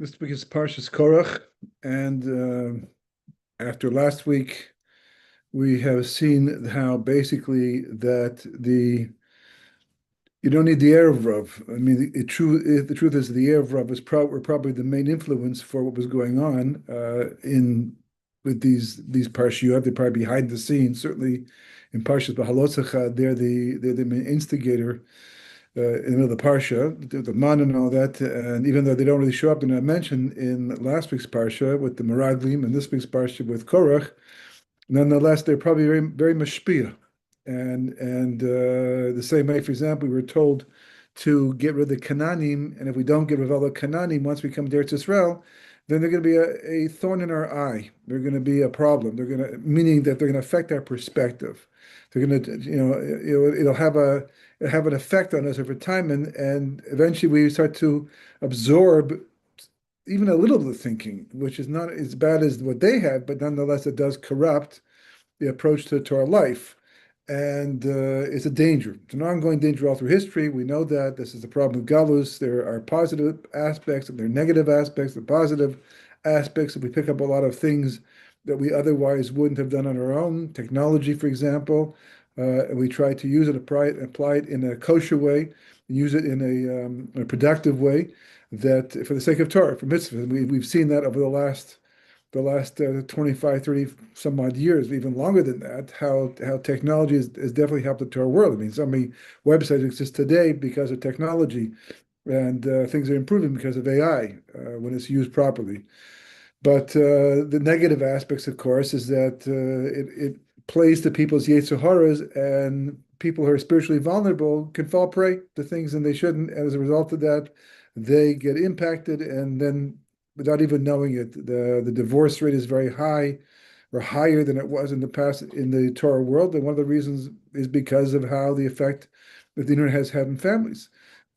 This week is Parshas Korach, and after last week, we have seen how basically that the you don't need the Erev Rav. I mean, the truth is the Erev Rav were probably the main influence for what was going on in with these Parshiyot. They're probably behind the scenes. Certainly, in Parshas Behalotzach, they're the main instigator in the parsha, the man and all that, and even though they don't really show up, they're not mentioned in last week's parsha with the Meraglim and this week's parsha with Korach. Nonetheless, they're probably very, very mashpia, and the same way, for example, we were told to get rid of the Canaanim, and if we don't get rid of all the Canaanim once we come to Eretz Yisrael, then they're going to be a thorn in our eye. They're going to be a problem. They're going to meaning that they're going to affect our perspective. They're going to, it'll have an effect on us over time, and eventually we start to absorb even a little of the thinking, which is not as bad as what they have, but nonetheless it does corrupt the approach to our life. And it's a danger. It's an ongoing danger all through history. We know that this is the problem with Galus. There are positive aspects and there are negative aspects. The positive aspects that we pick up a lot of things that we otherwise wouldn't have done on our own. Technology, for example, and we try to use it, apply it in a kosher way, use it in a productive way, that for the sake of Torah, for mitzvahs. We've seen that over the last 25, 30 some odd years, even longer than that, how technology has definitely helped the Torah world. I mean, so many websites exist today because of technology, and things are improving because of AI when it's used properly. But the negative aspects, of course, is that it plays to people's yetzer haras, and people who are spiritually vulnerable can fall prey to things and they shouldn't. And as a result of that, they get impacted, and then without even knowing it, the divorce rate is very high, or higher than it was in the past in the Torah world. And one of the reasons is because of how the effect that the internet has had in families.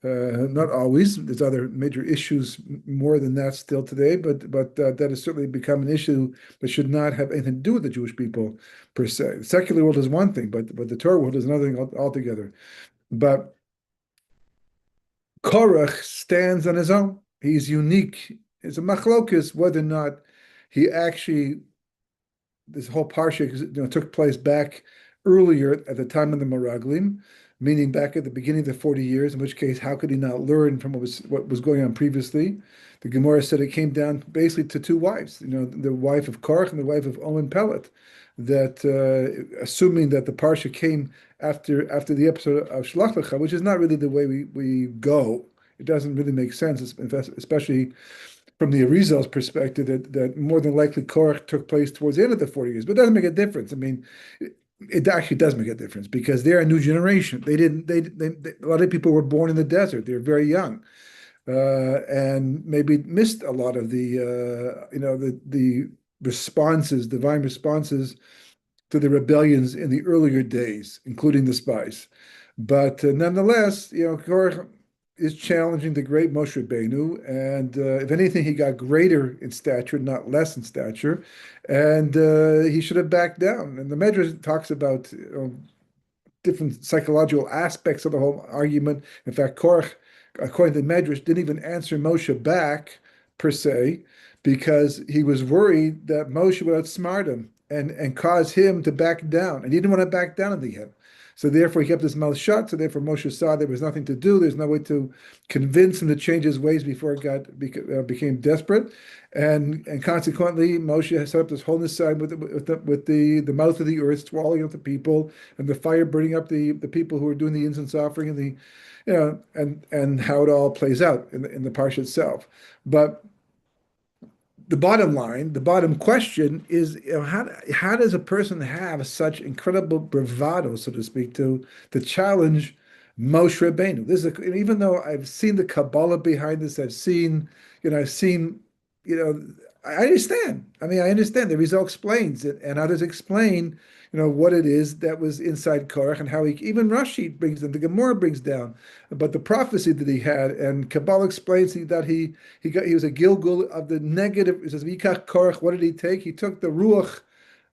Not always. There's other major issues more than that still today, but that has certainly become an issue that should not have anything to do with the Jewish people per se. The secular world is one thing, but the Torah world is another thing altogether. But Korach stands on his own. He's unique. It's a machlokus whether or not he actually, this whole parsha took place back earlier at the time of the Meraglim, meaning back at the beginning of the 40 years, in which case, how could he not learn from what was going on previously? The Gemara said it came down basically to two wives, the wife of Korach and the wife of Omen Pelet, that assuming that the parsha came after the episode of Shlach Lecha, which is not really the way we go. It doesn't really make sense, especially from the Arizal's perspective, that more than likely Korach took place towards the end of the 40 years, but it doesn't make a difference. I mean, it actually does make a difference because they're a new generation. A lot of people were born in the desert. They're very young, and maybe missed a lot of the responses, divine responses to the rebellions in the earlier days, including the spies. But nonetheless, Korach is challenging the great Moshe Rabbeinu, and if anything, he got greater in stature, not less in stature, and he should have backed down. And the Medrash talks about different psychological aspects of the whole argument. In fact, Korach, according to the Medrash, didn't even answer Moshe back per se, because he was worried that Moshe would outsmart him and cause him to back down, and he didn't want to back down in the end. So therefore, he kept his mouth shut. So therefore, Moshe saw there was nothing to do. There's no way to convince him to change his ways before it became desperate, and consequently, Moshe has set up this whole side with the mouth of the earth swallowing up the people, and the fire burning up the people who are doing the incense offering, and how it all plays out in the parsha itself. But the bottom line, the bottom question is, how does a person have such incredible bravado, so to speak, to challenge Moshe Rabbeinu? Even though I've seen the Kabbalah behind this, I understand. I mean, I understand. The Rizal explains it, and others explain, what it is that was inside Korach and how even Rashi brings them, the Gemara brings down about the prophecy that he had, and Kabbalah explains that he was a Gilgul of the negative. It says, Vikach Korach, what did he take? He took the Ruach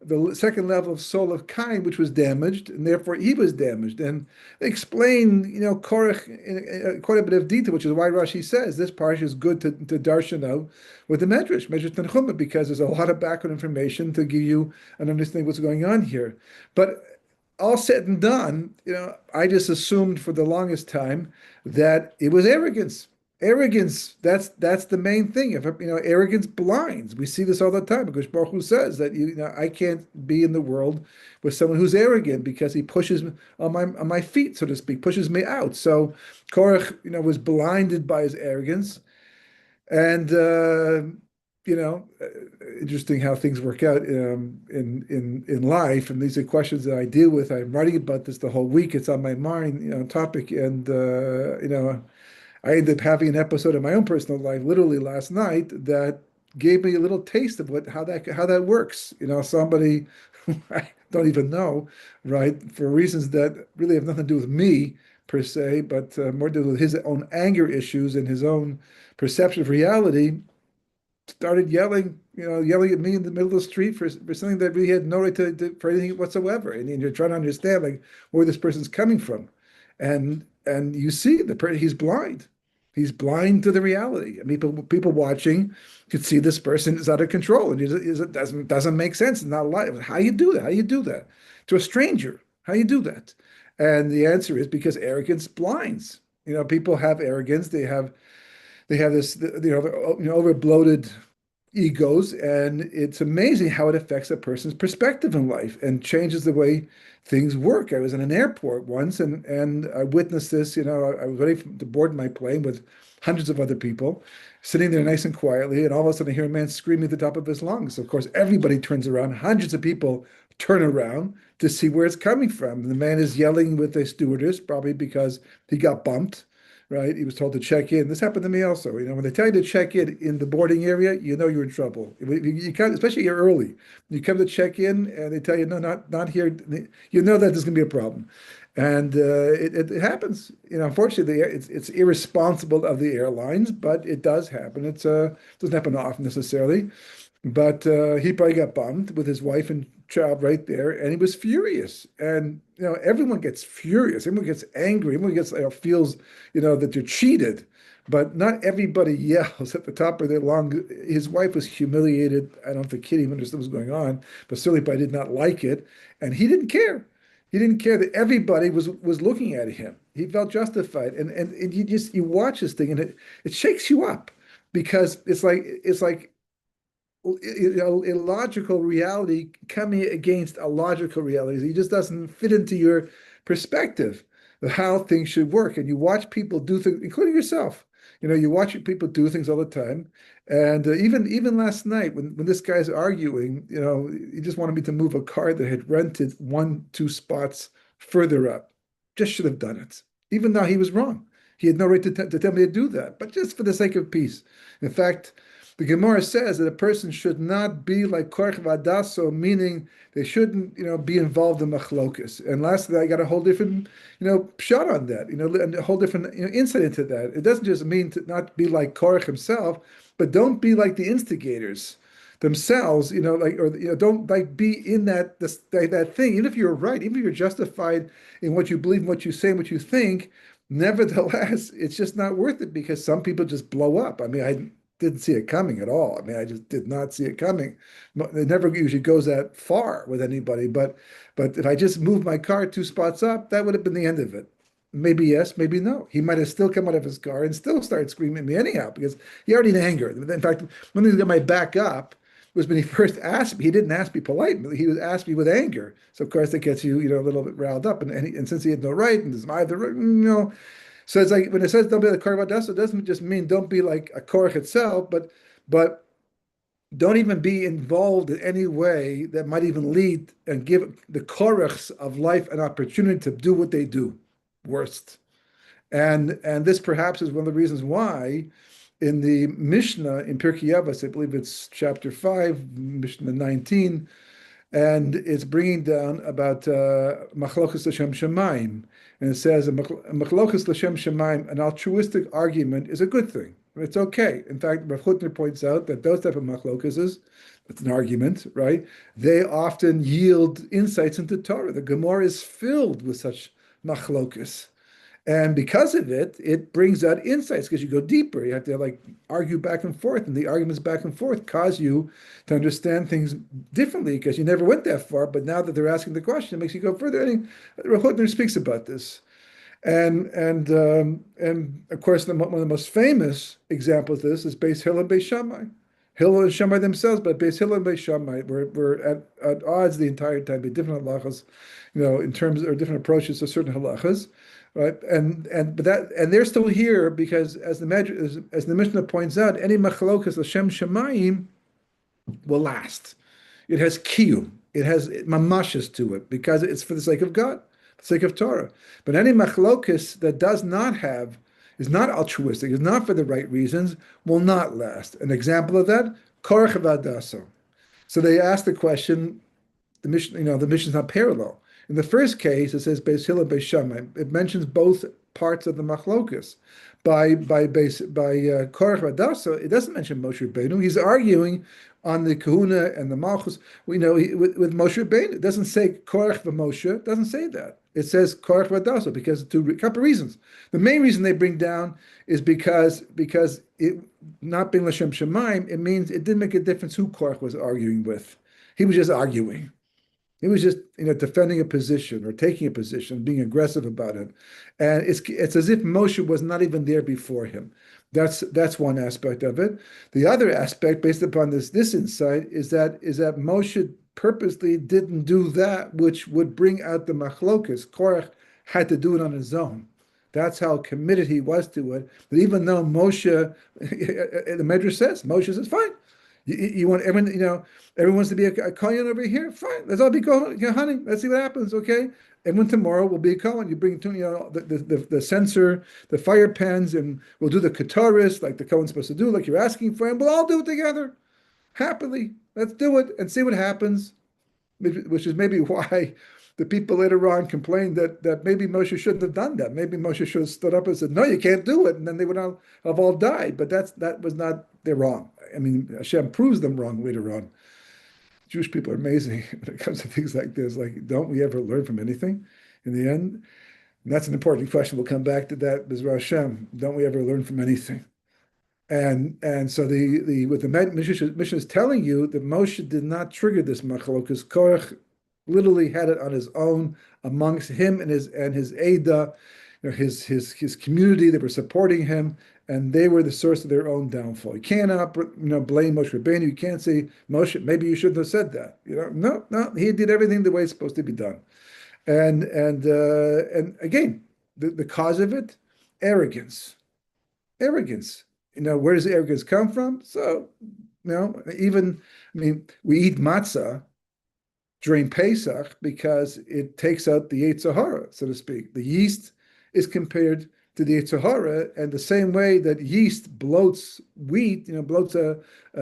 the second level of soul of Cain, which was damaged, and therefore he was damaged. And they explain, Korach in quite a bit of detail, which is why Rashi says this parsha is good to darshan out with the Medrash Tanchuma, because there's a lot of background information to give you an understanding of what's going on here. But all said and done, I just assumed for the longest time that it was arrogance. Arrogance, that's the main thing. If arrogance blinds. We see this all the time, because Baruch Hu says that I can't be in the world with someone who's arrogant, because he pushes on my feet, so to speak, pushes me out. So Korach, was blinded by his arrogance, and interesting how things work out in life. And these are questions that I deal with. I'm writing about this the whole week. It's on my mind, topic, and I ended up having an episode of my own personal life, literally last night, that gave me a little taste of how that works. Somebody who I don't even know, right, for reasons that really have nothing to do with me per se, but more to do with his own anger issues and his own perception of reality, started yelling at me in the middle of the street for something that really had no right for anything whatsoever. And you're trying to understand like where this person's coming from, and you see he's blind. He's blind to the reality. I mean, people watching could see this person is out of control, and it doesn't make sense. It's not alive. How you do that? How you do that to a stranger? How you do that? And the answer is because arrogance blinds. People have arrogance. They have this, over bloated egos, and it's amazing how it affects a person's perspective in life and changes the way things work. I was in an airport once, and I witnessed this. I was ready to board my plane with hundreds of other people, sitting there nice and quietly, and all of a sudden I hear a man screaming at the top of his lungs. Of course, everybody turns around. Hundreds of people turn around to see where it's coming from. The man is yelling with a stewardess, probably because he got bumped. Right? He was told to check in. This happened to me also. When they tell you to check in the boarding area, you're in trouble. You come, especially you're early. You come to check in, and they tell you, no, not here. You know that there's going to be a problem, and it happens. Unfortunately, it's irresponsible of the airlines, but it does happen. It doesn't happen often necessarily, but he probably got bummed with his wife and child right there, and he was furious. And everyone gets furious, everyone gets angry, everyone gets feels that you're cheated, but not everybody yells at the top of their lungs. His wife was humiliated. I don't know if the kid even understood what was going on, but certainly probably did not like it, and he didn't care. He didn't care that everybody was looking at him. He felt justified, and you watch this thing, and it shakes you up, because it's like illogical reality coming against a logical reality. It just doesn't fit into your perspective of how things should work. And you watch people do things, including yourself. You watch people do things all the time. And even last night, when this guy's arguing, he just wanted me to move a car that had rented 1-2 spots further up. Just should have done it, even though he was wrong. He had no right to tell me to do that, but just for the sake of peace. In fact, the Gemara says that a person should not be like Korach Vadaso, meaning they shouldn't, be involved in machlokas. And lastly, I got a whole different, shot on that, and a whole different, insight into that. It doesn't just mean to not be like Korach himself, but don't be like the instigators themselves, don't like be in that thing. Even if you're right, even if you're justified in what you believe, and what you say, and what you think, nevertheless, it's just not worth it, because some people just blow up. I mean, I didn't see it coming at all. I mean, I just did not see it coming. It never usually goes that far with anybody. But if I just moved my car 2 spots up, that would have been the end of it. Maybe yes, maybe no. He might have still come out of his car and still started screaming at me anyhow, because he already in anger. In fact, when he got my back up was when he first asked me. He didn't ask me politely. He was asked me with anger. So of course that gets you, a little bit riled up. And since he had no right, and does I have the right, So it's like when it says don't be like Korach Vadaso, it doesn't just mean don't be like a Korach itself, but don't even be involved in any way that might even lead and give the Korachs of life an opportunity to do what they do worst. And this perhaps is one of the reasons why in the Mishnah in Pirkei Avos, I believe it's chapter 5, Mishnah 19, and it's bringing down about machlokas l'shem shemaim. And it says, a machlokas l'shem shemaim, an altruistic argument is a good thing. It's okay. In fact, Rav Hutner points out that those type of machlokuses, that's an argument, right? They often yield insights into Torah. The Gemara is filled with such machlokus. And because of it, it brings out insights because you go deeper. You have to like argue back and forth, and the arguments back and forth cause you to understand things differently because you never went that far. But now that they're asking the question, it makes you go further. And Rav Hutner speaks about this. And of course, one of the most famous examples of this is Beis Hillel and Beis Shammai. Hillel and Shammai themselves, but Beis Hillel and Beis Shammai were at odds the entire time, with different halachas, in terms or different approaches to certain halachas, right? And they're still here because as the Mishnah points out, any machlokas l'shem shamayim will last. It has kiyum. It has mamashas to it because it's for the sake of God, for the sake of Torah. But any machlokas that is not altruistic, is not for the right reasons, will not last. An example of that, korach v'adaso. So they ask the question, the mission, the mission is not parallel. In the first case, it says Beis Hillel, Beis Shammai. It mentions both parts of the machlokas. By Korach Vadaso, it doesn't mention Moshe Rabbeinu. He's arguing on the Kahuna and the Malchus. We know with Moshe Rabbeinu, it doesn't say Korach v'Moshe. It doesn't say that. It says Korach Vadaso because a couple of reasons. The main reason they bring down is because it not being L'Shem Shemaim, it means it didn't make a difference who Korach was arguing with. He was just arguing. He was just, defending a position or taking a position, being aggressive about it, and it's as if Moshe was not even there before him. That's one aspect of it. The other aspect, based upon this insight, is that Moshe purposely didn't do that which would bring out the machlokas. Korach had to do it on his own. That's how committed he was to it. That even though Moshe, the Medrash says, Moshe says, fine. You want everyone, everyone wants to be a Kohen over here? Fine, let's all be Kohanim. Let's see what happens, okay? Everyone tomorrow will be a Kohen. You bring the censer, the fire pans, and we'll do the Katoris like the Kohen's supposed to do, like you're asking for, and we'll all do it together, happily. Let's do it and see what happens, which is maybe why the people later on complained that maybe Moshe shouldn't have done that. Maybe Moshe should have stood up and said, no, you can't do it. And then they would have all died. But that was not, they're wrong. I mean, Hashem proves them wrong later on. Jewish people are amazing when it comes to things like this. Like, don't we ever learn from anything in the end? And that's an important question. We'll come back to that. B'ezras Hashem, don't we ever learn from anything? And so what the Mishnah is telling you that Moshe did not trigger this machlokas. Korach literally had it on his own amongst him and his Eidah, his community that were supporting him, and they were the source of their own downfall. You cannot blame Moshe Rabbeinu. You can't say, Moshe, maybe you shouldn't have said that. No, he did everything the way it's supposed to be done. And again, the cause of it, arrogance. Arrogance. Where does arrogance come from? So, we eat matzah during Pesach because it takes out the Yetzer Hara, so to speak. The yeast is compared to the Yetzer Hara, and the same way that yeast bloats wheat, bloats a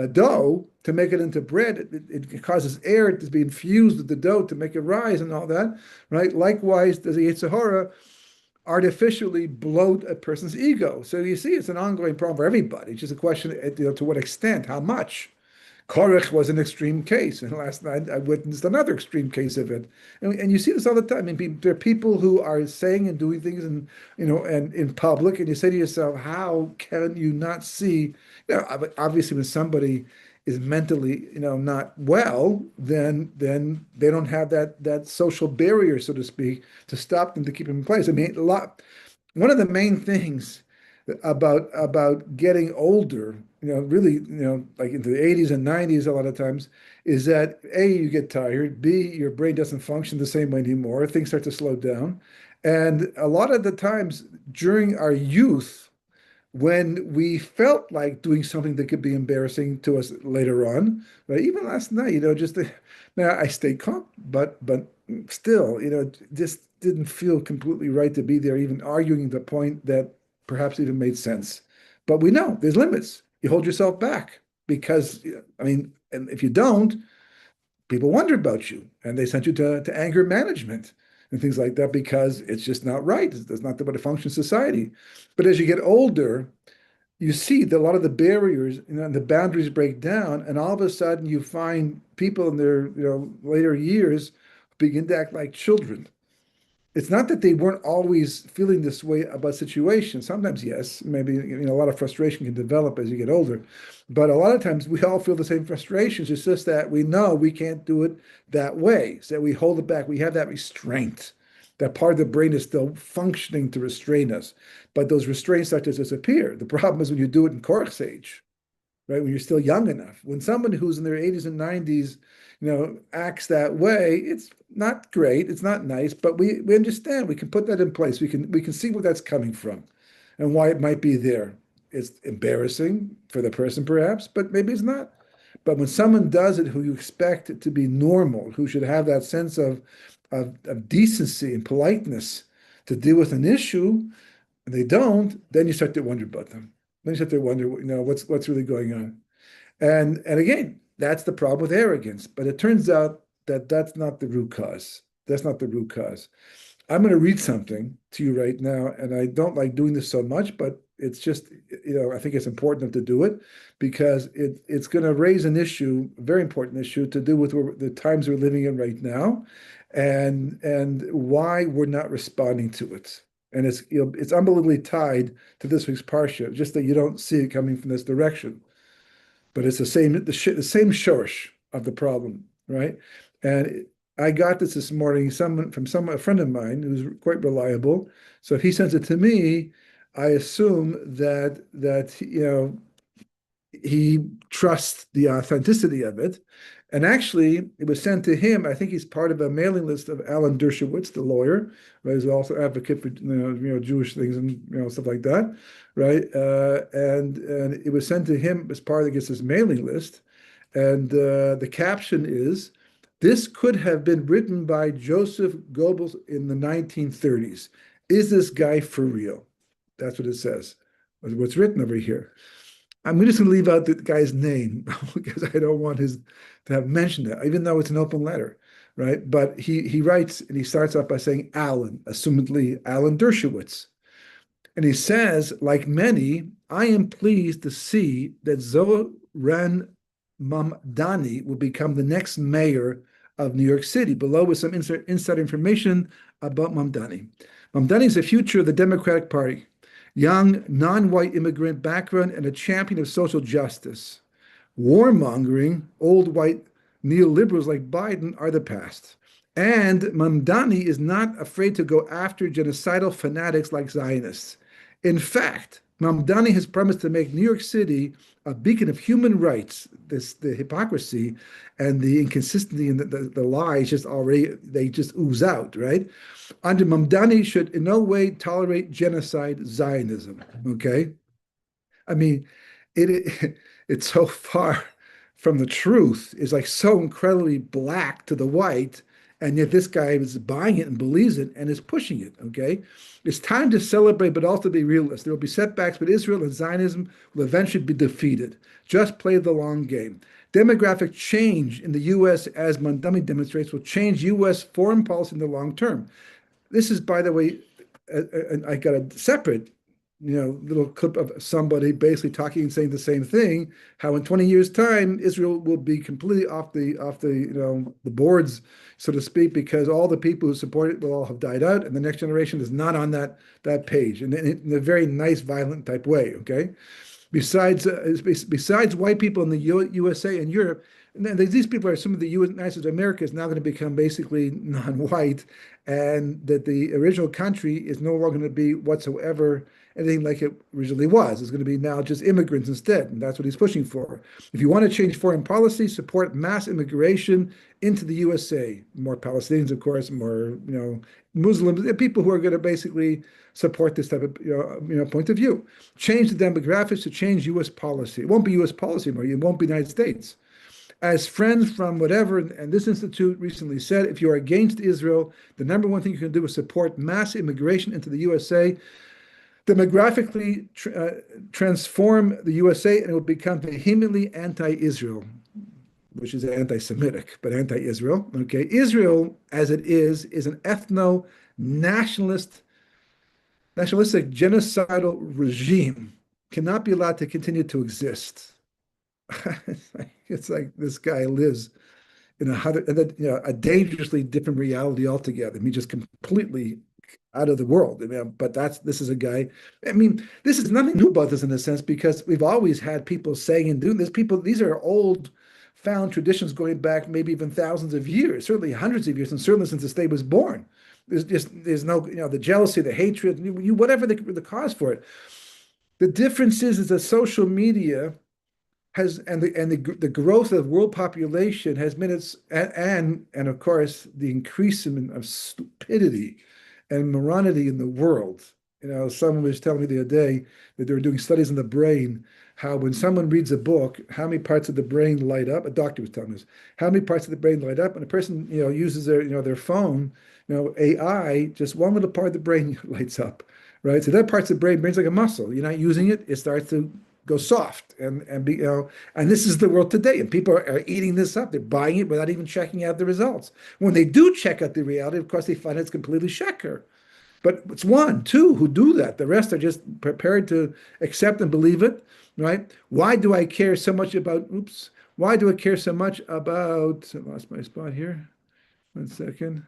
dough to make it into bread, it causes air to be infused with the dough to make it rise and all that, right? Likewise, does the Yetzer Hara artificially bloat a person's ego. So you see, it's an ongoing problem for everybody. It's just a question, to what extent, how much. Korach was an extreme case, and last night I witnessed another extreme case of it. And you see this all the time. There are people who are saying and doing things, and in public, and you say to yourself, "How can you not see?" Obviously, when somebody is mentally, not well, then they don't have that social barrier, so to speak, to stop them, to keep them in place. One of the main things about getting older, really, like into the 80s and 90s a lot of times, is that A, you get tired, B, your brain doesn't function the same way anymore, things start to slow down. And a lot of the times during our youth, when we felt like doing something that could be embarrassing to us later on, right? Even last night, now I stayed calm, but still, just didn't feel completely right to be there, even arguing the point that perhaps even made sense. But we know there's limits. You hold yourself back because, and if you don't, people wonder about you and they sent you to anger management and things like that because it's just not right. That's not the way to function society. But as you get older, you see that a lot of the barriers, and the boundaries break down, and all of a sudden you find people in their, later years begin to act like children. It's not that they weren't always feeling this way about situations. Sometimes, yes, maybe a lot of frustration can develop as you get older, but a lot of times we all feel the same frustrations. It's just that we know we can't do it that way, so we hold it back. We have that restraint. That part of the brain is still functioning to restrain us, but those restraints start to disappear. The problem is when you do it in Korach's age, right? When you're still young enough. When someone who's in their 80s and 90s, acts that way, it's not great, it's not nice, but we understand. We can put that in place. We can see where that's coming from and why it might be there. It's embarrassing for the person, perhaps, but maybe it's not. But when someone does it who you expect it to be normal, who should have that sense of decency and politeness to deal with an issue, and they don't, then you start to wonder about them. Then you start to wonder, what's really going on. And again, that's the problem with arrogance. But it turns out that that's not the root cause. That's not the root cause. I'm going to read something to you right now, and I don't like doing this so much, but it's just, I think it's important to do it because it's going to raise an issue, a very important issue to do with the times we're living in right now, and why we're not responding to it. And it's unbelievably tied to this week's parsha, just that you don't see it coming from this direction. But it's the same shorsh of the problem, right? And I got this morning from a friend of mine who's quite reliable. So if he sends it to me, I assume that he trusts the authenticity of it. And actually, it was sent to him. I think he's part of a mailing list of Alan Dershowitz, the lawyer, right? He's also advocate for Jewish things and stuff like that, right? And it was sent to him as part of his mailing list. And the caption is, "This could have been written by Joseph Goebbels in the 1930s. Is this guy for real?" That's what it says. What's written over here. I'm just going to leave out the guy's name because I don't want to have mentioned it, even though it's an open letter, right? But he writes and he starts off by saying Alan, assumedly Alan Dershowitz. And he says, like many, I am pleased to see that Zoran Mamdani will become the next mayor of New York City. Below is some inside information about Mamdani. Mamdani is the future of the Democratic Party. Young, non-white immigrant background and a champion of social justice. Warmongering, old white neoliberals like Biden are the past. And Mamdani is not afraid to go after genocidal fanatics like Zionists. In fact, Mamdani has promised to make New York City a beacon of human rights. The hypocrisy and the inconsistency and the lies they just ooze out, right? Under Mamdani should in no way tolerate genocide Zionism. Okay, I mean, it's so far from the truth. It's like so incredibly black to the white, and yet this guy is buying it and believes it and is pushing it. Okay, it's time to celebrate, but also be realist. There will be setbacks, but Israel and Zionism will eventually be defeated. Just play the long game. Demographic change in the U.S., as Mamdani demonstrates, will change U.S. foreign policy in the long term. This is, by the way, I got a separate, little clip of somebody basically talking and saying the same thing. How in 20 years' time, Israel will be completely off the boards, so to speak, because all the people who support it will all have died out, and the next generation is not on that page, and in a very nice, violent type way. Okay. Besides white people in the USA and Europe, and these people are some of the United States of America is now going to become basically non-white, and that the original country is no longer going to be whatsoever anything like it originally was. It's going to be now just immigrants instead, and that's what he's pushing for. If you want to change foreign policy, support mass immigration into the USA. More Palestinians, of course, more Muslims, people who are going to basically support this type of point of view. Change the demographics to change U.S. policy. It won't be U.S. policy anymore. It won't be United States. As friends from whatever, and this institute recently said, if you are against Israel, the number one thing you can do is support mass immigration into the USA, demographically transform the USA, and it will become vehemently anti-Israel, which is anti-Semitic, but anti-Israel. Okay, Israel, as it is an ethno-nationalistic genocidal regime. cannot be allowed to continue to exist. It's like this guy lives in a dangerously different reality altogether. I mean, just completely out of the world. I mean, but this is a guy. I mean, this is nothing new about this in a sense because we've always had people saying and doing this. People, these are old found traditions going back maybe even thousands of years, certainly hundreds of years, and certainly since the state was born. There's no the jealousy, the hatred, whatever the cause for it. The difference is that social media has the growth of world population has been its and of course the increasement of stupidity and morality in the world. Someone was telling me the other day that they were doing studies in the brain, how when someone reads a book, how many parts of the brain light up. A doctor was telling us how many parts of the brain light up, and a person uses their phone, AI, just one little part of the brain lights up, right? So that parts of the brain's like a muscle. You're not using it, it starts to go soft and be and this is the world today, and people are eating this up. They're buying it without even checking out the results. When they do check out the reality, of course, they find it's completely sheker. But it's one, two who do that. The rest are just prepared to accept and believe it, right? Why do I care so much about? Oops. Why do I care so much about? I lost my spot here. 1 second.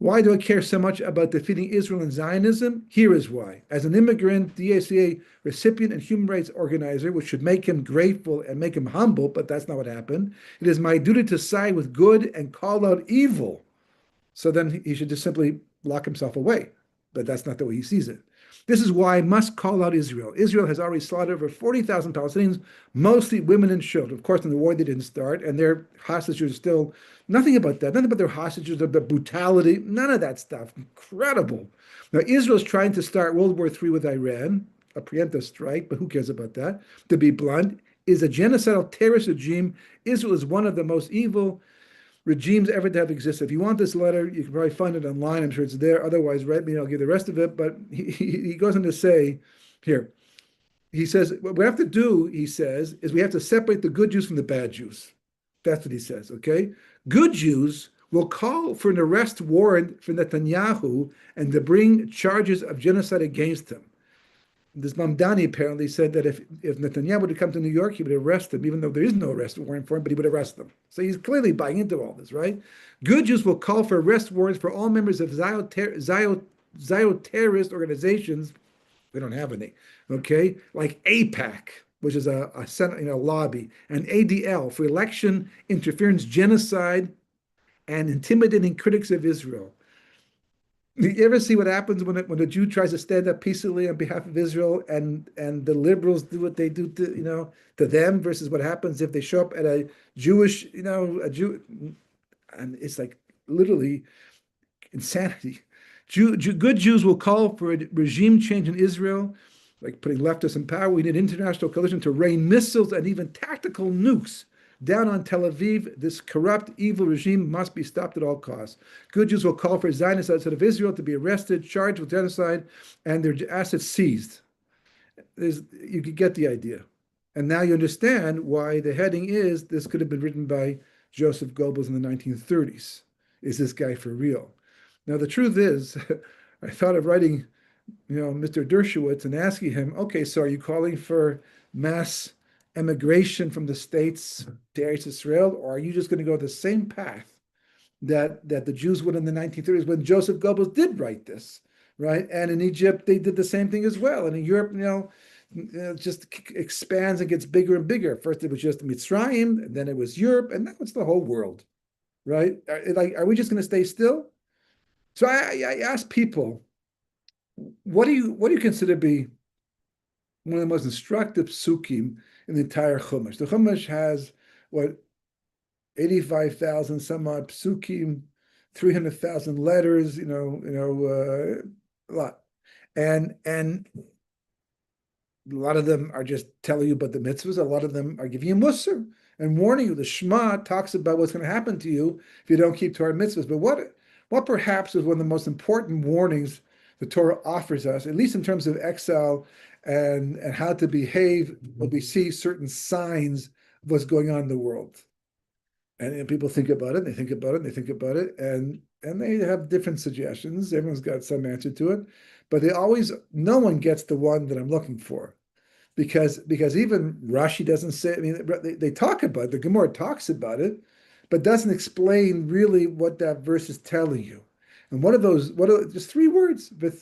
Why do I care so much about defeating Israel and Zionism? Here is why. As an immigrant, DACA recipient and human rights organizer, which should make him grateful and make him humble, but that's not what happened. It is my duty to side with good and call out evil. So then he should just simply lock himself away. But that's not the way he sees it. This is why I must call out Israel. Israel has already slaughtered over 40,000 Palestinians, mostly women and children. Of course, in the war they didn't start, and their hostages are still nothing about that. Nothing about their hostages, the brutality, none of that stuff. Incredible. Now, Israel's trying to start World War III with Iran, a preemptive strike, but who cares about that? To be blunt, is a genocidal terrorist regime. Israel is one of the most evil regimes ever to have existed. If you want this letter, you can probably find it online. I'm sure it's there. Otherwise, write me, I'll give the rest of it. But he goes on to say here, he says, what we have to do, he says, is we have to separate the good Jews from the bad Jews. That's what he says, okay? Good Jews will call for an arrest warrant for Netanyahu and to bring charges of genocide against him. This Mamdani apparently said that if Netanyahu would have come to New York, he would arrest him, even though there is no arrest warrant for him, but he would arrest them. So he's clearly buying into all this, right? Good Jews will call for arrest warrants for all members of terrorist organizations. We don't have any, okay? Like AIPAC, which is a Senate, lobby, and ADL for election interference, genocide, and intimidating critics of Israel. You ever see what happens when a Jew tries to stand up peacefully on behalf of Israel, and the liberals do what they do to them versus what happens if they show up at a Jewish, a Jew, and it's like literally insanity. Good Jews will call for a regime change in Israel, like putting leftists in power. We need international coalition to rain missiles and even tactical nukes down on Tel Aviv. This corrupt, evil regime must be stopped at all costs. Good Jews will call for Zionists outside of Israel to be arrested, charged with genocide, and their assets seized. You could get the idea. And now you understand why the heading is, this could have been written by Joseph Goebbels in the 1930s. Is this guy for real? Now, the truth is, I thought of writing, Mr. Dershowitz and asking him, okay, so are you calling for mass emigration from the states to Eretz Israel, or are you just going to go the same path that the Jews would in the 1930s when Joseph Goebbels did write this, right? And in Egypt, they did the same thing as well. And in Europe, just expands and gets bigger and bigger. First, it was just Mitzrayim, and then it was Europe, and now it's the whole world, right? Are we just going to stay still? So I ask people, what do you consider to be one of the most instructive sukim in the entire Chumash? The Chumash has, 85,000 some odd psukim, 300,000 letters, a lot. And a lot of them are just telling you about the mitzvahs. A lot of them are giving you mussar and warning you. The Shema talks about what's going to happen to you if you don't keep Torah mitzvahs. But what perhaps is one of the most important warnings the Torah offers us, at least in terms of exile and how to behave when we see certain signs of what's going on in the world. And people think about it, and they think about it, and they think about it, and they have different suggestions. Everyone's got some answer to it, but no one gets the one that I'm looking for. because even Rashi doesn't say. I mean, they talk about it, the Gemara talks about it, but doesn't explain really what that verse is telling you. And one of those, what are just three words, but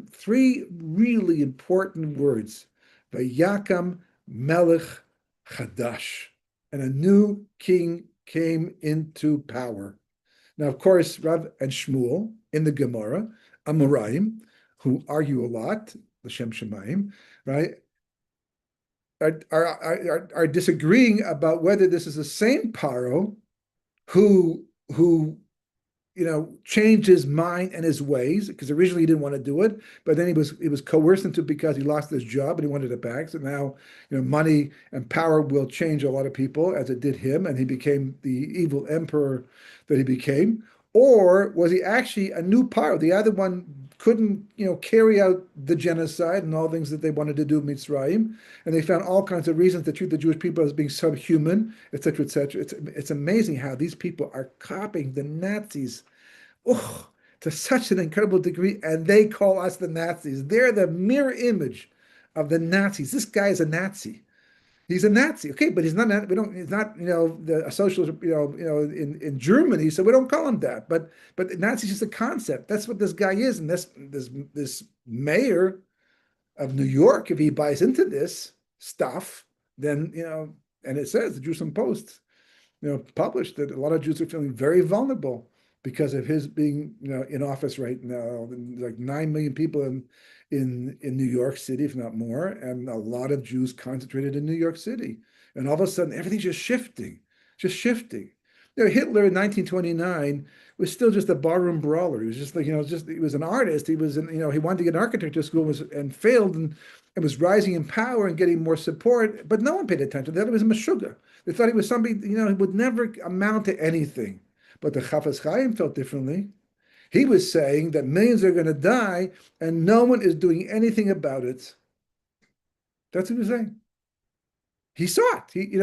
three really important words: Vayakam Melech Chadash, and a new king came into power. Now, of course, Rav and Shmuel in the Gemara, Amoraim, who argue a lot, the Shem Shemaim, right, are disagreeing about whether this is the same Paro who changed his mind and his ways, because originally he didn't want to do it, but then he was coerced into it because he lost his job and he wanted it back. So now, money and power will change a lot of people, as it did him, and he became the evil emperor that he became. Or was he actually a new Paro? The other one couldn't, carry out the genocide and all things that they wanted to do in Mitzrayim, and they found all kinds of reasons to treat the Jewish people as being subhuman, etc., etc. It's amazing how these people are copying the Nazis, to such an incredible degree, and they call us the Nazis. They're the mirror image of the Nazis. This guy is a Nazi. He's a Nazi, okay, but he's not. He's not. A socialist. In Germany, so we don't call him that. But Nazi is just a concept. That's what this guy is, and this mayor of New York, if he buys into this stuff, then and it says the Jerusalem Post, published that a lot of Jews are feeling very vulnerable because of his being, in office right now. Like 9 million people in New York City, if not more, and a lot of Jews concentrated in New York City. And all of a sudden, everything's just shifting. Hitler in 1929 was still just a barroom brawler. He was just like, he was an artist. He was, he wanted to get an architecture school and failed and was rising in power and getting more support, but no one paid attention. They thought he was a meshuggah. They thought he was somebody, he would never amount to anything. But the Chafetz Chaim felt differently. He was saying that millions are going to die and no one is doing anything about it. That's what he was saying. He saw it.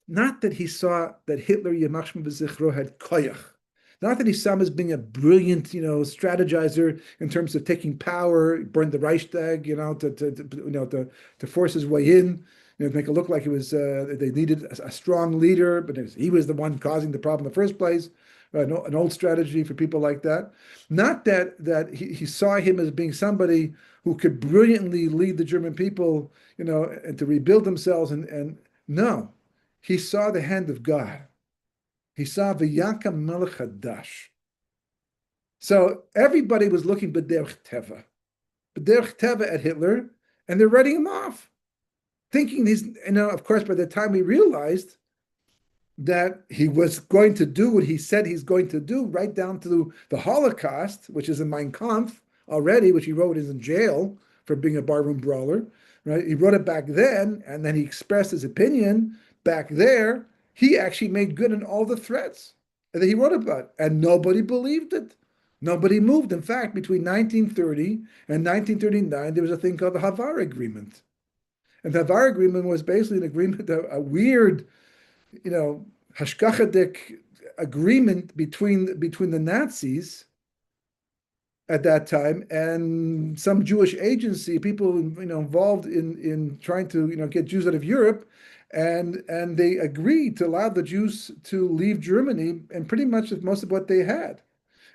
Not that he saw that Hitler, Yamach Shmo B'Zichro, had koyach. Not that he saw him as being a brilliant, strategizer in terms of taking power, burned the Reichstag, to force his way in, to make it look like it was they needed a strong leader, but he was the one causing the problem in the first place. An old strategy for people like that. Not that he saw him as being somebody who could brilliantly lead the German people, and to rebuild themselves. And no, he saw the hand of God. He saw V'yanka Melech Hadash. So everybody was looking b'derech teva at Hitler, and they're writing him off, thinking he's. Of course, by the time we realized that he was going to do what he said he's going to do, right down to the Holocaust, which is in Mein Kampf already, which he wrote is in jail for being a barroom brawler, right? He wrote it back then, and then he expressed his opinion back there. He actually made good on all the threats that he wrote about, and nobody believed it. Nobody moved. In fact, between 1930 and 1939, there was a thing called the Havar Agreement. And the Havar Agreement was basically an agreement, a weird, hashkachadik agreement between the Nazis at that time and some Jewish agency, people involved in trying to get Jews out of Europe, and they agreed to allow the Jews to leave Germany and pretty much most of what they had,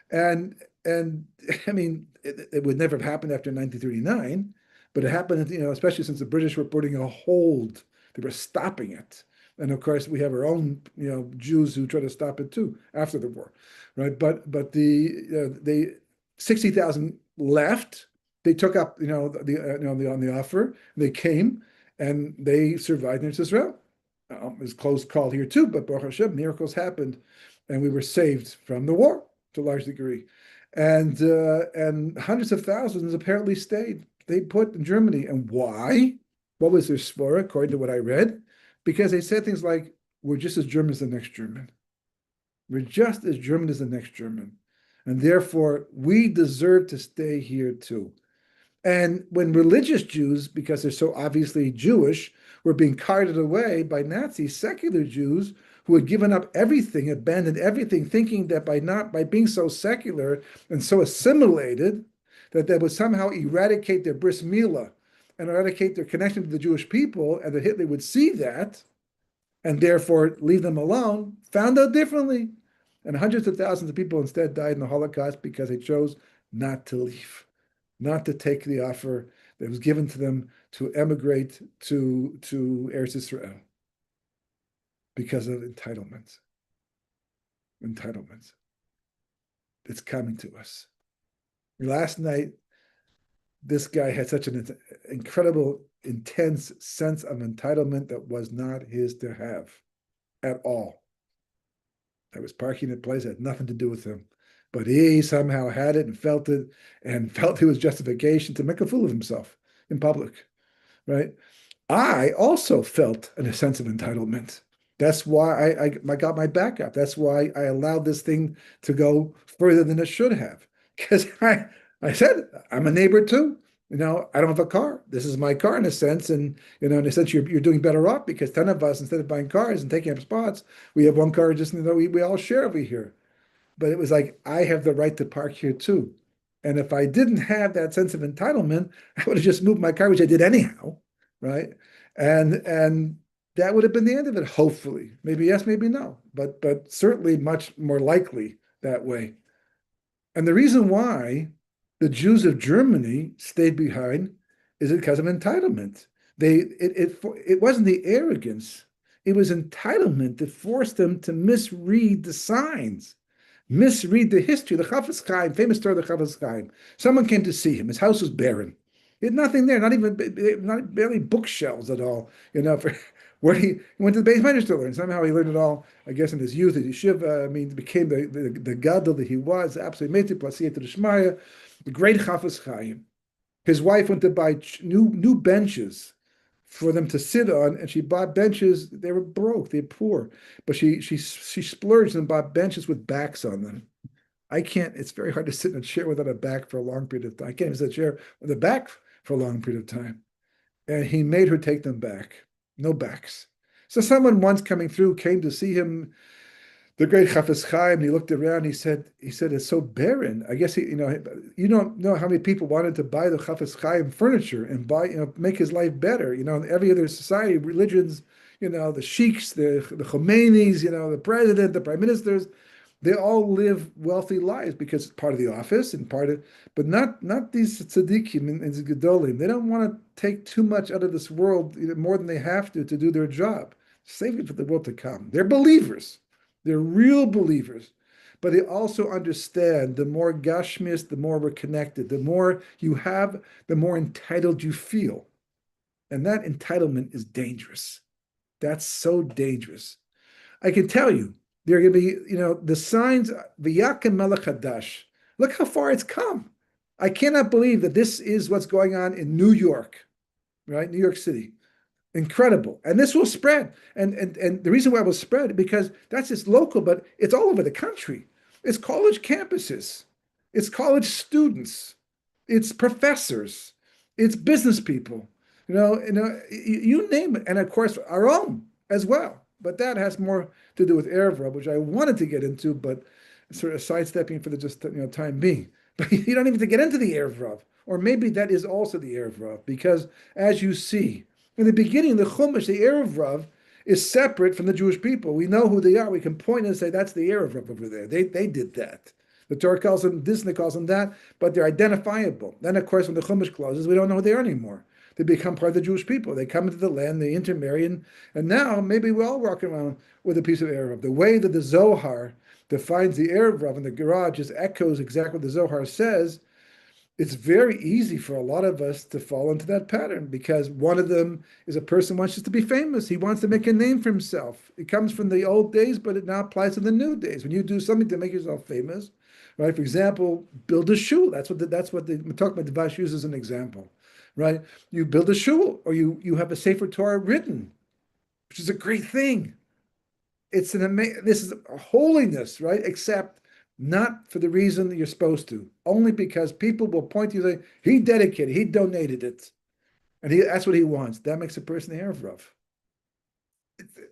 and I mean it would never have happened after 1939, but it happened especially since the British were putting a hold, they were stopping it. And of course, we have our own, Jews who try to stop it too after the war, right? But the 60,000 left. They took up, the offer. They came and they survived in Israel. It was close call here too, but Baruch Hashem, miracles happened, and we were saved from the war to a large degree. And hundreds of thousands apparently stayed. They put in Germany, and why? What was their svara, according to what I read? Because they said things like, we're just as German as the next German. We're just as German as the next German. And therefore, we deserve to stay here too. And when religious Jews, because they're so obviously Jewish, were being carted away by Nazi secular Jews who had given up everything, abandoned everything, thinking that by being so secular and so assimilated, that they would somehow eradicate their bris milah and eradicate their connection to the Jewish people, and that Hitler would see that and therefore leave them alone, found out differently. And hundreds of thousands of people instead died in the Holocaust because they chose not to leave, not to take the offer that was given to them to emigrate to Eretz Israel because of entitlements. Entitlements. It's coming to us. Last night, this guy had such an incredible, intense sense of entitlement that was not his to have at all. I was parking in a place that had nothing to do with him. But he somehow had it and felt it was justification to make a fool of himself in public, right? I also felt a sense of entitlement. That's why I got my back up. That's why I allowed this thing to go further than it should have. Because I said, I'm a neighbor too. I don't have a car. This is my car in a sense. And, in a sense, you're doing better off because 10 of us, instead of buying cars and taking up spots, we have one car just, we all share over here. But it was like, I have the right to park here too. And if I didn't have that sense of entitlement, I would have just moved my car, which I did anyhow, right? And that would have been the end of it, hopefully. Maybe yes, maybe no, but certainly much more likely that way. And the reason why the Jews of Germany stayed behind is because of entitlement. It wasn't the arrogance, it was entitlement that forced them to misread the signs, misread the history. The Chafetz Chaim, famous story of the Chafetz Chaim. Someone came to see him. His house was barren. He had nothing there, not barely bookshelves at all. For where he went to the Beis Medrash to learn. Somehow he learned it all, I guess, in his youth at yeshiva. Became the gadol that he was, absolutely meti plasiyat d'shmaya, the great Chafetz Chaim. His wife went to buy new benches for them to sit on, and she bought benches. They were broke, they were poor, but she splurged and bought benches with backs on them. I can't. It's very hard to sit in a chair without a back for a long period of time. I can't even sit in a chair with a back for a long period of time. And he made her take them back. No backs. So someone once coming through came to see him, the great Chafetz Chaim, and he looked around. He said, it's so barren. I guess you don't know how many people wanted to buy the Chafetz Chaim furniture and make his life better. Every other society, religions, the sheiks, the Khomeinis, the president, the prime ministers, they all live wealthy lives because it's part of the office and but not these tzaddikim and gedolim. They don't want to take too much out of this world, more than they have to do their job. Save it for the world to come. They're believers. They're real believers. But they also understand the more gashmis, the more we're connected. The more you have, the more entitled you feel. And that entitlement is dangerous. That's so dangerous. I can tell you, there are going to be, the signs, V'yakem melech hadash. Look how far it's come. I cannot believe that this is what's going on in New York, right? New York City. Incredible. And this will spread. And the reason why it will spread, because that's just local, but it's all over the country. It's college campuses. It's college students. It's professors. It's business people. You name it. And of course, our own as well. But that has more to do with Erev Rav, which I wanted to get into, but sort of sidestepping for the time being. But you don't even have to get into the Erev Rav. Or maybe that is also the Erev Rav, because as you see, in the beginning, the Chumash, the Erev Rav, is separate from the Jewish people. We know who they are. We can point and say, that's the Erev Rav over there. They did that. The Torah calls them this and it calls them that, but they're identifiable. Then, of course, when the Chumash closes, we don't know who they are anymore. They become part of the Jewish people. They come into the land, they intermarry, and now maybe we all walk around with a piece of Erev Rav. The way that the Zohar defines the Erev Rav in the garage just echoes exactly what the Zohar says. It's very easy for a lot of us to fall into that pattern, because one of them is a person who wants just to be famous. He wants to make a name for himself. It comes from the old days, but it now applies to the new days. When you do something to make yourself famous, right? For example, build a shul. That's what the Talkma Devash uses as an example, right? You build a shul, or you have a Sefer Torah written, which is a great thing. This is a holiness, right? Except not for the reason that you're supposed to, only because people will point to you and say, he dedicated, he donated it, and that's what he wants. That makes a person the Erev Rav.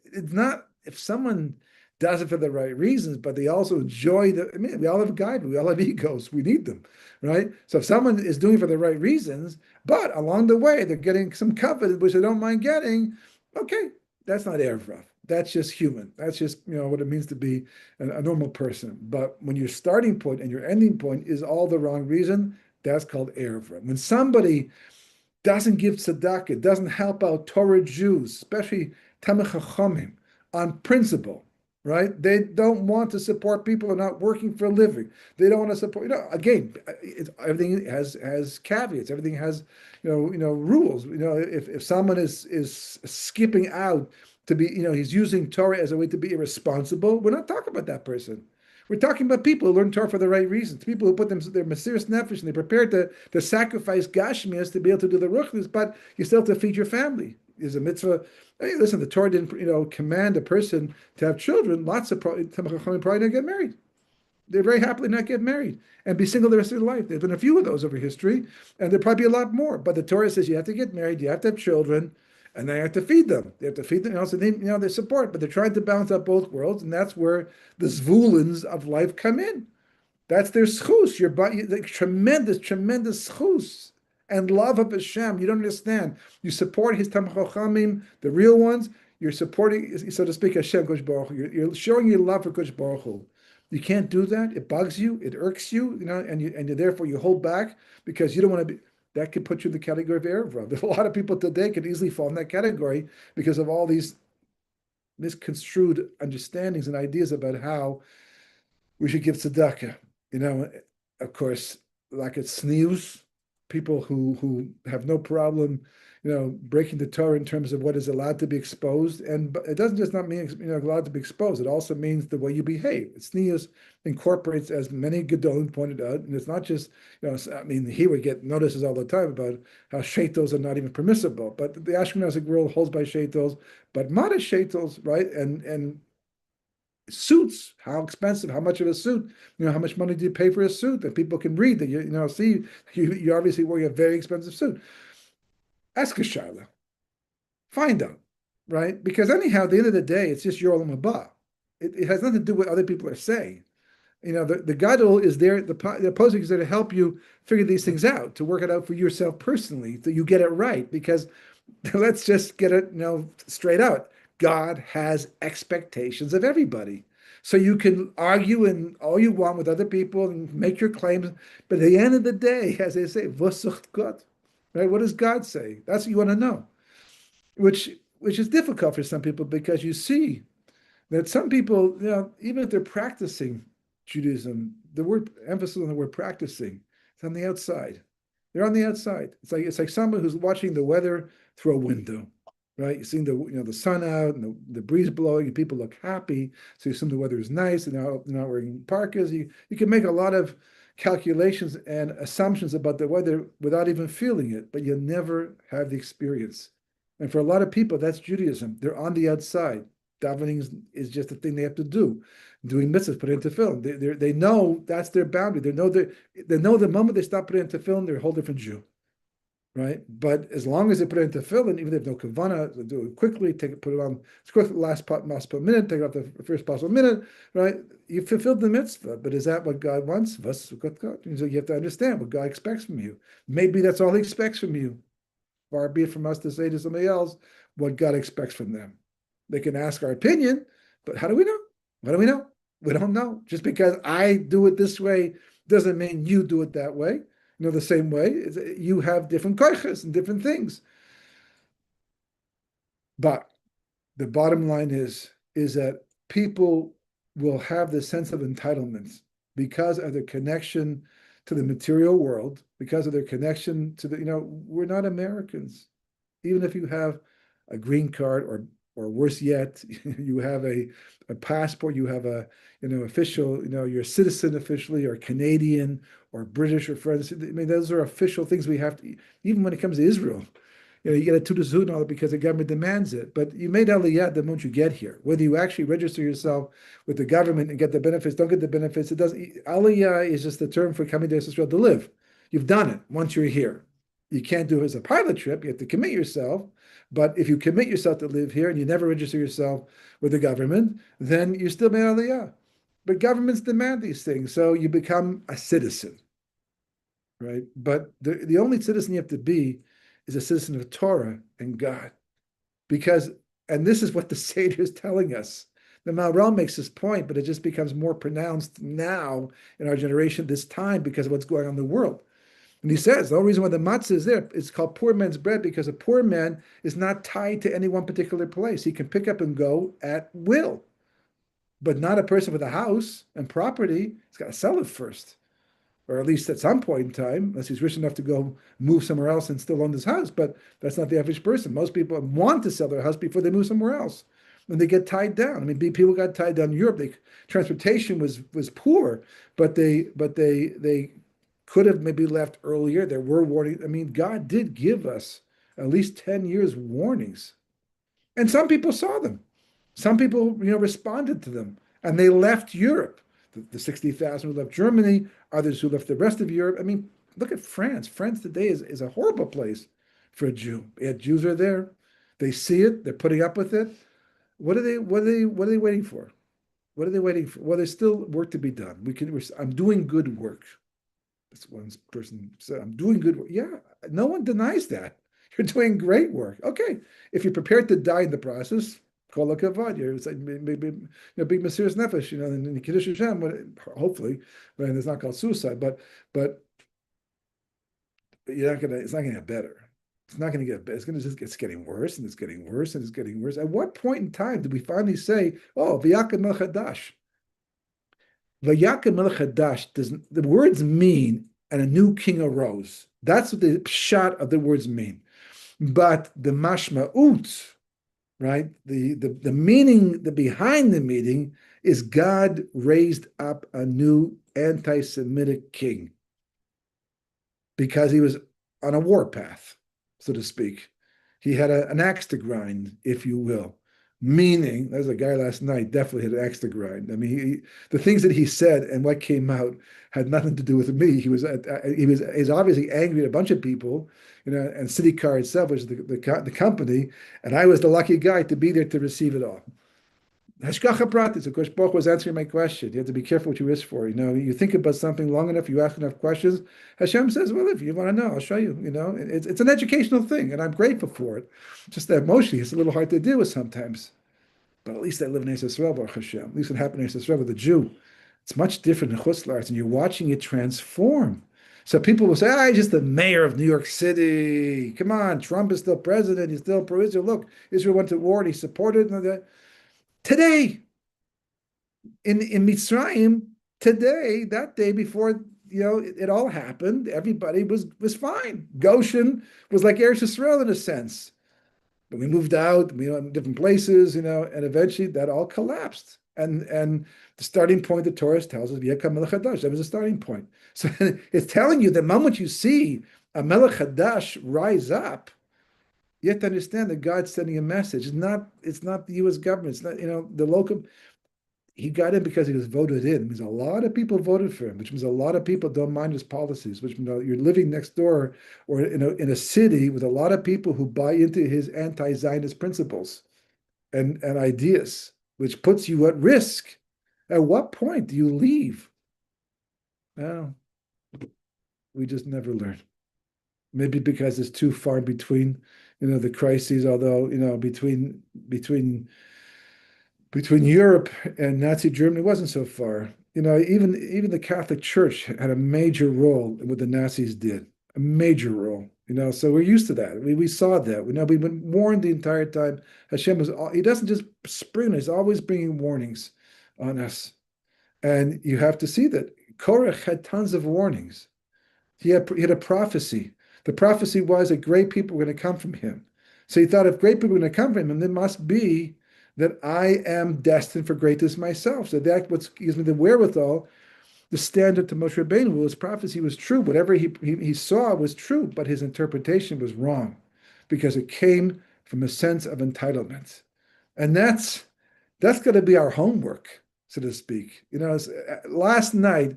It's not, if someone does it for the right reasons, but they also enjoy the. I mean, we all have guide, we all have egos, we need them, right? So if someone is doing it for the right reasons, but along the way they're getting some comfort, which they don't mind getting, okay, that's not Erev. That's just human. That's just what it means to be a normal person. But when your starting point and your ending point is all the wrong reason, that's called Erev. When somebody doesn't give tzedakah, doesn't help out Torah Jews, especially Tamei Chachamim, on principle, right? They don't want to support people who are not working for a living. They don't want to support. Again, everything has caveats. Everything has rules. If someone is skipping out to be, he's using Torah as a way to be irresponsible, we're not talking about that person. We're talking about people who learn Torah for the right reasons, people who put their Mesiras Nefesh and they're prepared to sacrifice Gashmias to be able to do the Ruchnis, but you still have to feed your family. There's a mitzvah. Hey, listen, the Torah didn't, command a person to have children. Lots of probably not get married. They very happily not get married and be single the rest of their life. There's been a few of those over history, and there'll probably be a lot more. But the Torah says you have to get married, you have to have children, and they have to feed them. They have to feed them. Also, they support, but they're trying to balance out both worlds, and that's where the zvulins of life come in. That's their schus. Your body, the tremendous schus and love of Hashem. You don't understand. You support his Tamei Chachamim, the real ones. You're supporting, so to speak, Hashem Kosh Baruch Hu. You're showing your love for Kosh Baruch Hu. You can't do that. It bugs you. It irks you. And you therefore you hold back because you don't want to be. That could put you in the category of Erev Rav. A lot of people today could easily fall in that category because of all these misconstrued understandings and ideas about how we should give tzedakah. Of course, like it's snews, people who have no problem, breaking the Torah in terms of what is allowed to be exposed. And it doesn't just not mean, allowed to be exposed. It also means the way you behave. Sneus incorporates, as many Gedolim pointed out, and it's not just, here we get notices all the time about how shaitos are not even permissible, but the Ashkenazic world holds by shaitos, but modest shaitos, right? And suits, how expensive, how much of a suit, how much money do you pay for a suit that people can read that you obviously wearing a very expensive suit. Ask a Shaila. Find out, right? Because anyhow, at the end of the day, it's just your olam haba. It has nothing to do with what other people are saying. The gadol is there, the opposing is there to help you figure these things out, to work it out for yourself personally, that you get it right. Because let's just get it, straight out. God has expectations of everybody. So you can argue and all you want with other people and make your claims, but at the end of the day, as they say, was sucht Gott? Right? What does God say? That's what you want to know. Which is difficult for some people because you see that some people, even if they're practicing Judaism, the word emphasis on the word practicing, it's on the outside. They're on the outside. It's like someone who's watching the weather through a window. Right, you're seeing the sun out and the breeze blowing, and people look happy. So you assume the weather is nice, and they're not wearing parkas. You can make a lot of calculations and assumptions about the weather without even feeling it, but you'll never have the experience. And for a lot of people, that's Judaism. They're on the outside. Davening is just a thing they have to do. Doing mitzvahs, put into film. They know that's their boundary. They know the moment they stop putting into film, they're a whole different Jew. Right, but as long as they put it into tefillin, even if they have no kavana, they do it quickly. Put it on. It's quick, last possible minute. Take it off the first possible minute. Right, you fulfilled the mitzvah. But is that what God wants? So you have to understand what God expects from you. Maybe that's all He expects from you. Far be it from us to say to somebody else what God expects from them. They can ask our opinion, but how do we know? What do we know? We don't know. Just because I do it this way doesn't mean you do it that way. The same way, you have different koiches and different things. But the bottom line is that people will have this sense of entitlement because of their connection to the material world, because of their connection to we're not Americans. Even if you have a green card or worse yet, you have a passport, you have a official, you're a citizen officially, or Canadian or British or French. I mean, those are official things we have to, even when it comes to Israel. You get a Teudas Zehut and all that because the government demands it. But you made Aliyah the moment you get here. Whether you actually register yourself with the government and get the benefits, don't get the benefits, it doesn't. Aliyah is just the term for coming to Israel to live. You've done it once you're here. You can't do it as a pilot trip. You have to commit yourself. But if you commit yourself to live here and you never register yourself with the government, then you're still made aliyah. But governments demand these things, so you become a citizen, right? But the only citizen you have to be is a citizen of Torah and God. Because, and this is what the Seder is telling us. The Maharal makes this point, but it just becomes more pronounced now in our generation, this time, because of what's going on in the world. And he says the only reason why the matzah is there, it's called poor man's bread, because a poor man is not tied to any one particular place. He can pick up and go at will, but not a person with a house and property. He's got to sell it first, or at least at some point in time, unless he's rich enough to go move somewhere else and still own his house. But that's not the average person. Most people want to sell their house before they move somewhere else. And they get tied down. I mean, people got tied down in Europe. Transportation was poor, but they could have maybe left earlier. There were warnings. I mean, God did give us at least 10 years warnings. And some people saw them. Some people, responded to them. And they left Europe. The 60,000 who left Germany, others who left the rest of Europe. I mean, look at France. France today is a horrible place for a Jew. Yet Jews are there. They see it. They're putting up with it. What are they waiting for? What are they waiting for? Well, there's still work to be done. I'm doing good work. That's one person said, I'm doing good work. Yeah, no one denies that. You're doing great work. Okay. If you're prepared to die in the process, kol hakavod. It's like maybe big Mesiras Nefesh, in the Kiddush Hashem, hopefully, but it's not called suicide, but it's not gonna get better. It's not going to get better. It's getting worse, and it's getting worse, and it's getting worse. At what point in time do we finally say, "Oh, v'yakem melech hadash"? V'yakem melech hadash the words mean, and a new king arose. That's what the pshat of the words mean. But the mashma'ut, right? The meaning, the behind the meaning is God raised up a new anti-Semitic king because he was on a war path, so to speak. He had an axe to grind, if you will. Meaning, there's a guy last night definitely had an axe to grind. I mean, the things that he said and what came out had nothing to do with me. He's obviously angry at a bunch of people, and CityCar itself, which is the company, and I was the lucky guy to be there to receive it all. Hashgacha pratis, of course, Baruch was answering my question. You have to be careful what you wish for. You think about something long enough, you ask enough questions. Hashem says, well, if you want to know, I'll show you. It's an educational thing, and I'm grateful for it. Just that emotionally, it's a little hard to deal with sometimes. But at least I live in Eretz Yisrael, Baruch Hashem. At least it happened in Eretz Yisrael with a Jew. It's much different in Chutz La'aretz, and you're watching it transform. So people will say, he's just the mayor of New York City. Come on, Trump is still president. He's still pro-Israel. Look, Israel went to war, and he supported it. Today, in Mitzrayim, that day before it all happened, everybody was fine. Goshen was like Eretz Yisrael in a sense. But we moved out, in different places, and eventually that all collapsed. And the starting point, the Torah tells us, V'yakam melech hadash. That was the starting point. So it's telling you the moment you see a melech hadash rise up, you have to understand that God's sending a message. It's not the U.S. government. It's not, the local. He got in because he was voted in. It means a lot of people voted for him, which means a lot of people don't mind his policies, which means you're living next door or in a city with a lot of people who buy into his anti-Zionist principles and ideas, which puts you at risk. At what point do you leave? Well, we just never learn. Maybe because it's too far between, the crises, although, between Europe and Nazi Germany wasn't so far. Even the Catholic Church had a major role in what the Nazis did, a major role. So we're used to that. We saw that. We've been warned the entire time. Hashem he doesn't just spring; he's always bringing warnings on us. And you have to see that Korach had tons of warnings. He had a prophecy. The prophecy was that great people were going to come from him. So he thought if great people were going to come from him, then it must be that I am destined for greatness myself. So that's what gives me the wherewithal, the standard to Moshe Rabbeinu. His prophecy was true. Whatever he saw was true, but his interpretation was wrong because it came from a sense of entitlement. And that's going to be our homework, so to speak. Last night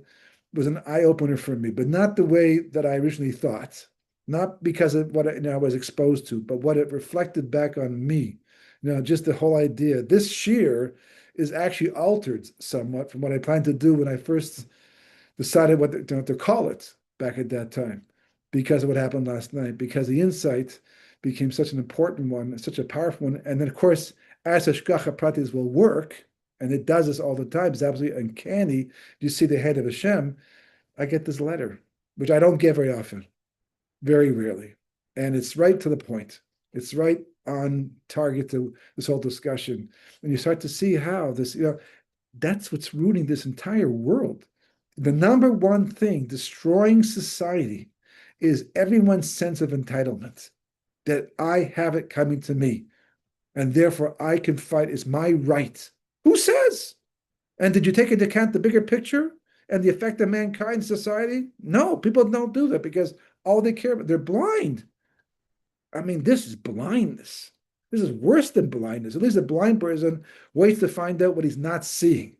was an eye-opener for me, but not the way that I originally thought. not because of what I was exposed to, but what it reflected back on me. Just the whole idea. This shear is actually altered somewhat from what I planned to do when I first decided what to call it back at that time, because of what happened last night, because the insight became such an important one, such a powerful one. And then, of course, as Hashgacha Pratis will work, and it does this all the time, it's absolutely uncanny. You see the head of Hashem, I get this letter, which I don't get very often, very rarely. And it's right to the point. It's right on target to this whole discussion. And you start to see how this, that's what's rooting this entire world. The number one thing destroying society is everyone's sense of entitlement, that I have it coming to me, and therefore I can fight, is my right. Who says? And did you take into account the bigger picture and the effect of mankind in society? No, people don't do that because all they care about, they're blind. I mean, this is blindness. This is worse than blindness. At least a blind person waits to find out what he's not seeing.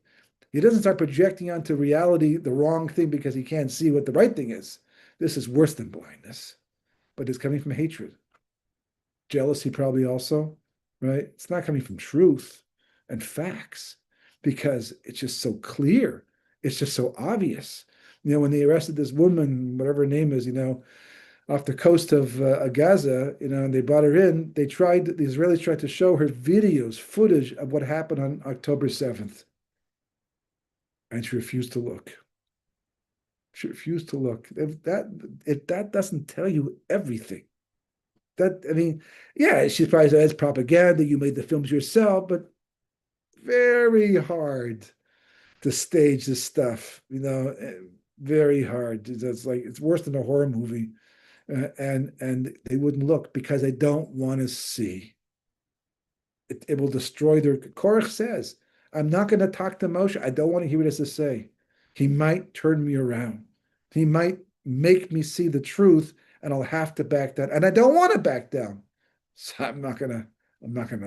He doesn't start projecting onto reality the wrong thing because he can't see what the right thing is. This is worse than blindness, but it's coming from hatred. Jealousy probably also, right? It's not coming from truth and facts because it's just so clear. It's just so obvious. When they arrested this woman, whatever her name is, off the coast of Gaza, and they brought her in, the Israelis tried to show her videos, footage of what happened on October 7th. And she refused to look. She refused to look. If that doesn't tell you everything, she probably said it's propaganda. You made the films yourself, but very hard to stage this stuff. Very hard. It's worse than a horror movie, and they wouldn't look because they don't want to see. It will destroy their. Korach says, I'm not going to talk to Moshe. I don't want to hear what he has to say. He might turn me around. He might make me see the truth, and I'll have to back down. And I don't want to back down. So I'm not gonna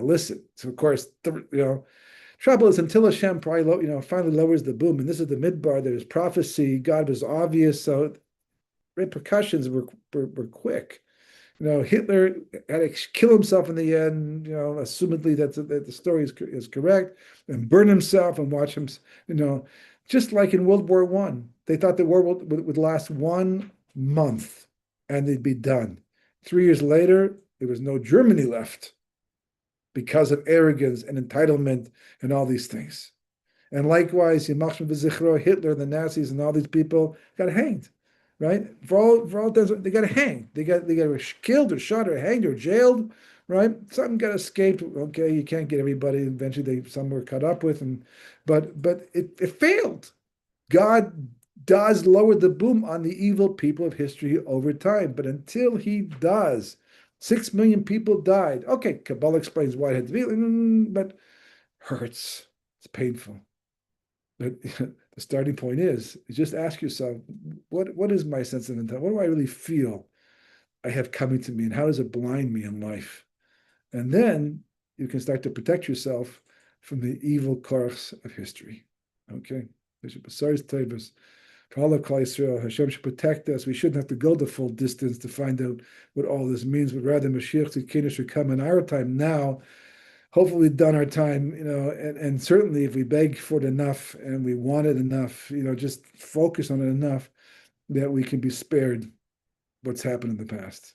listen. So of course, trouble is until Hashem probably, finally lowers the boom, and this is the midbar, there's prophecy, God was obvious, so repercussions were quick. Hitler had to kill himself in the end, assumedly that the story is correct, and burn himself and watch him, just like in World War I. They thought the war would last 1 month and they'd be done. 3 years later, there was no Germany left because of arrogance and entitlement and all these things. And likewise, Hitler, the Nazis, and all these people got hanged. Right? For all they got hanged. They got killed or shot or hanged or jailed. Right? Some got escaped. Okay, you can't get everybody. Eventually, some were cut up with, but it failed. God does lower the boom on the evil people of history over time, but until He does, 6 million people died. Okay, Kabbalah explains why it had to be, but hurts. It's painful. But the starting point is just ask yourself, what is my sense of entitlement? What do I really feel I have coming to me, and how does it blind me in life? And then you can start to protect yourself from the evil course of history. Okay? For all of Klal Yisrael, Hashem should protect us. We shouldn't have to go the full distance to find out what all this means, but rather Mashiach Tzidkenu should come in our time now. Hopefully we've done our time, and certainly if we beg for it enough and we want it enough, just focus on it enough that we can be spared what's happened in the past.